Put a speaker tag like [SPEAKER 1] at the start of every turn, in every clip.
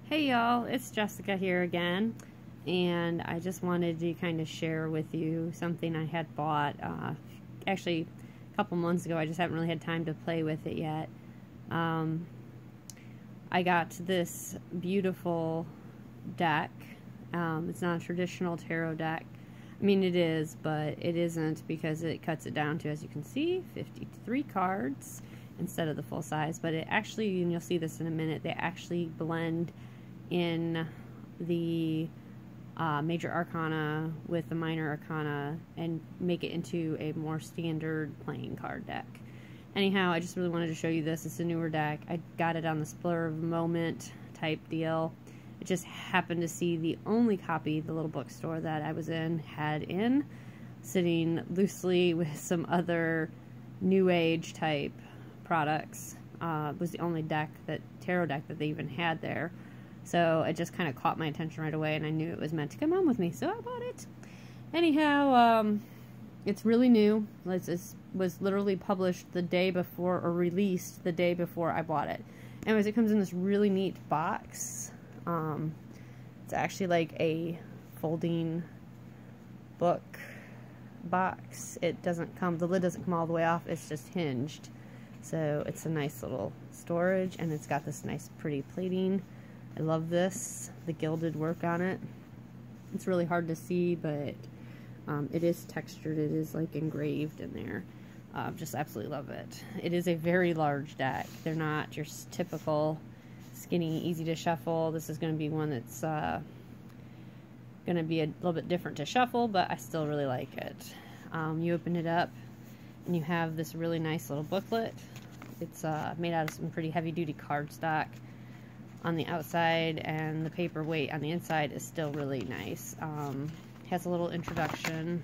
[SPEAKER 1] Hey y'all, it's Jessica here again, and I just wanted to kind of share with you something I had bought actually a couple months ago. I just haven't really had time to play with it yet. I got this beautiful deck. It's not a traditional tarot deck. I mean, it is, but it isn't because it cuts it down to, as you can see, 53 cards instead of the full size. But it actually, and you'll see this in a minute, they actually blend in the major arcana with the minor arcana and make it into a more standard playing card deck. Anyhow, I just really wanted to show you this. It's a newer deck. I got it on the spur of the moment type deal. I just happened to see the only copy the little bookstore that I was in had in, sitting loosely with some other new age type products. It was the only tarot deck that they even had there. So it just kind of caught my attention right away, and I knew it was meant to come home with me, so I bought it. Anyhow, it's really new. It was literally published the day before, or released the day before I bought it. Anyways, it comes in this really neat box. It's actually like a folding book box. It doesn't come, the lid doesn't come all the way off, it's just hinged. So it's a nice little storage, and it's got this nice pretty plating. I love this, the gilded work on it. It's really hard to see, but it is textured. It is like engraved in there. Just absolutely love it. It is a very large deck. They're not your typical skinny, easy to shuffle. This is going to be one that's going to be a little bit different to shuffle, but I still really like it. You open it up, and you have this really nice little booklet. It's made out of some pretty heavy-duty cardstock on the outside, and the paperweight on the inside is still really nice. Has a little introduction.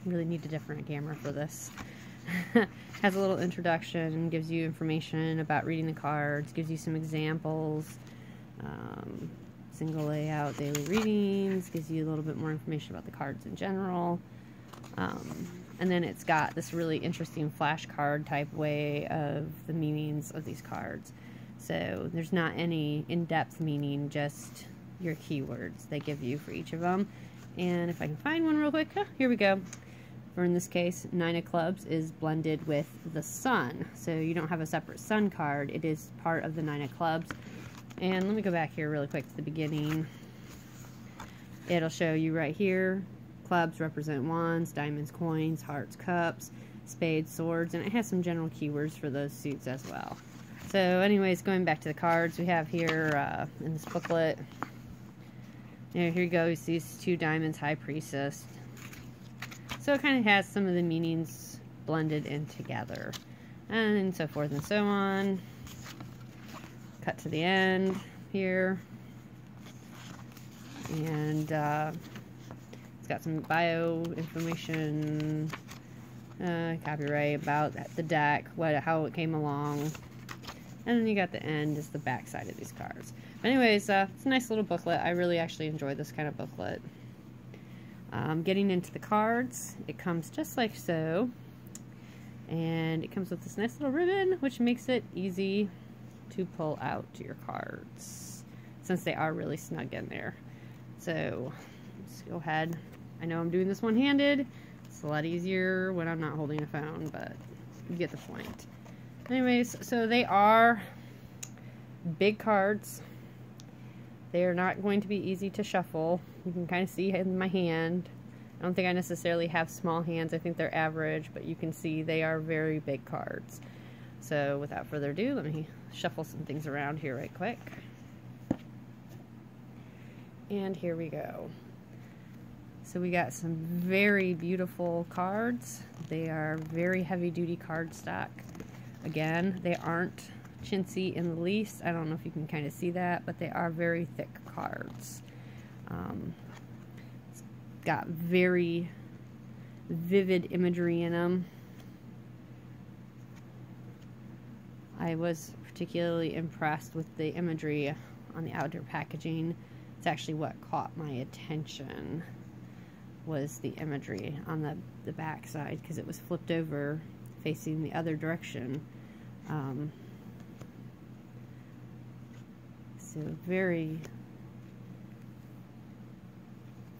[SPEAKER 1] Really need a different camera for this. Has a little introduction, gives you information about reading the cards, gives you some examples, single layout, daily readings, gives you a little bit more information about the cards in general. And then it's got this really interesting flashcard type way of the meanings of these cards. So there's not any in-depth meaning, just your keywords they give you for each of them. And if I can find one real quick, here we go. For in this case, Nine of Clubs is blended with the Sun. So you don't have a separate Sun card. It is part of the Nine of Clubs. And let me go back here really quick to the beginning. It'll show you right here. Clubs represent wands, diamonds, coins, hearts, cups, spades, swords, and it has some general keywords for those suits as well. So anyways, going back to the cards we have here in this booklet. Here you go, you see these two diamonds, High Priestess. So it kind of has some of the meanings blended in together. And so forth and so on. Cut to the end here. And it's got some bio information, copyright about the deck, how it came along. And then you got the end is the back side of these cards. But anyways, it's a nice little booklet. I really actually enjoy this kind of booklet. Getting into the cards, it comes just like so. And it comes with this nice little ribbon, which makes it easy to pull out your cards, since they are really snug in there. So let's go ahead. I know I'm doing this one-handed. It's a lot easier when I'm not holding a phone, but you get the point. Anyways, so they are big cards. They are not going to be easy to shuffle. You can kind of see in my hand. I don't think I necessarily have small hands. I think they're average, but you can see they are very big cards. So without further ado, let me shuffle some things around here right quick. And here we go. So we got some very beautiful cards. They are very heavy-duty cardstock. Again, they aren't chintzy in the least. I don't know if you can kind of see that, but they are very thick cards. It's got very vivid imagery in them. I was particularly impressed with the imagery on the outer packaging. It's actually what caught my attention, was the imagery on the back side, because it was flipped over facing the other direction. So very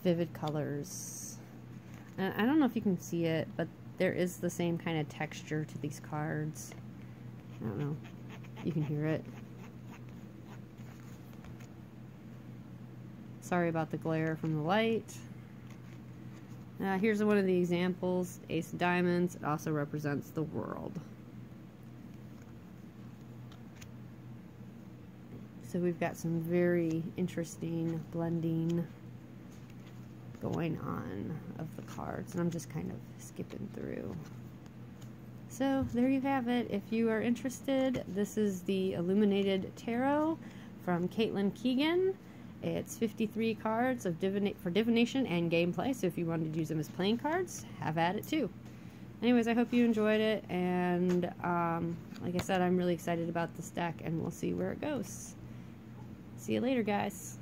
[SPEAKER 1] vivid colors. And I don't know if you can see it, but there is the same kind of texture to these cards. I don't know. You can hear it. Sorry about the glare from the light. Here's one of the examples. Ace of Diamonds. It also represents the world. So we've got some very interesting blending going on of the cards, and I'm just kind of skipping through. So there you have it. If you are interested, this is the Illuminated Tarot from Keegan. It's 53 cards of for divination and gameplay, so if you wanted to use them as playing cards, have at it too. Anyways, I hope you enjoyed it, and like I said, I'm really excited about this deck, and we'll see where it goes. See you later, guys.